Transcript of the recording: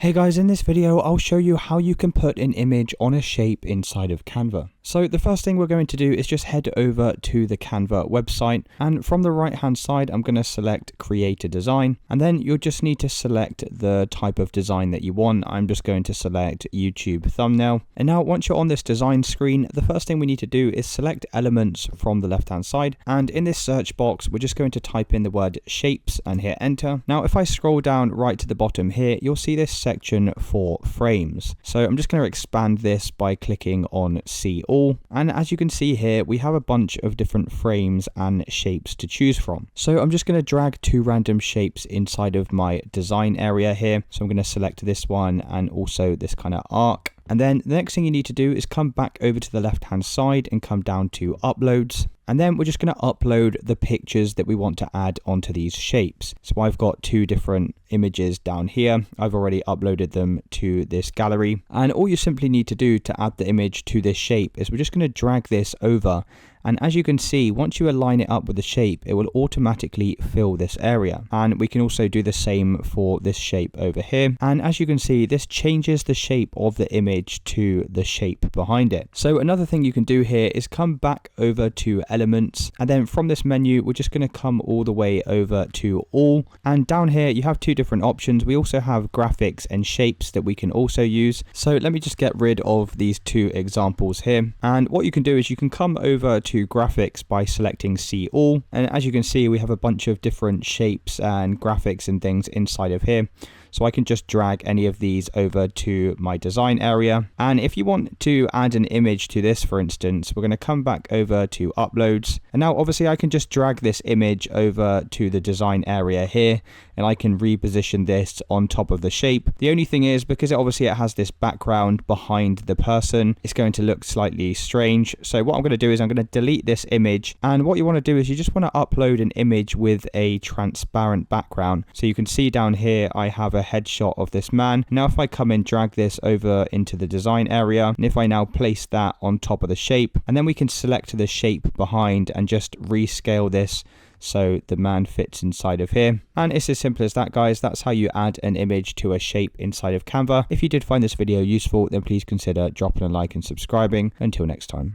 Hey guys, in this video I'll show you how you can put an image on a shape inside of Canva. So the first thing we're going to do is just head over to the Canva website, and from the right hand side I'm going to select create a design, and then you'll just need to select the type of design that you want. I'm just going to select YouTube thumbnail. And now once you're on this design screen, the first thing we need to do is select elements from the left hand side, and in this search box we're just going to type in the word shapes and hit enter. Now if I scroll down right to the bottom here, you'll see this section for frames. So I'm just going to expand this by clicking on see all, and as you can see here we have a bunch of different frames and shapes to choose from. So I'm just going to drag two random shapes inside of my design area here. So I'm going to select this one and also this kind of arc. And then the next thing you need to do is come back over to the left hand side and come down to uploads. And then we're just going to upload the pictures that we want to add onto these shapes. So I've got two different images down here. I've already uploaded them to this gallery. And all you simply need to do to add the image to this shape is we're just going to drag this over. And as you can see, once you align it up with the shape, it will automatically fill this area. And we can also do the same for this shape over here. And as you can see, this changes the shape of the image to the shape behind it. So another thing you can do here is come back over to elements. And then from this menu, we're just going to come all the way over to all. And down here, you have two different options. We also have graphics and shapes that we can also use. So let me just get rid of these two examples here. And what you can do is you can come over to graphics by selecting see all, and as you can see we have a bunch of different shapes and graphics and things inside of here. So I can just drag any of these over to my design area. And if you want to add an image to this, for instance, we're going to come back over to uploads. And now obviously I can just drag this image over to the design area here, and I can reposition this on top of the shape. The only thing is, because it has this background behind the person, it's going to look slightly strange. So what I'm going to do is I'm going to delete this image. And what you want to do is you just want to upload an image with a transparent background. So you can see down here I have a headshot of this man. Now if I come and drag this over into the design area, and if I now place that on top of the shape, and then we can select the shape behind and just rescale this so the man fits inside of here. And it's as simple as that, guys. That's how you add an image to a shape inside of Canva. If you did find this video useful, then please consider dropping a like and subscribing. Until next time.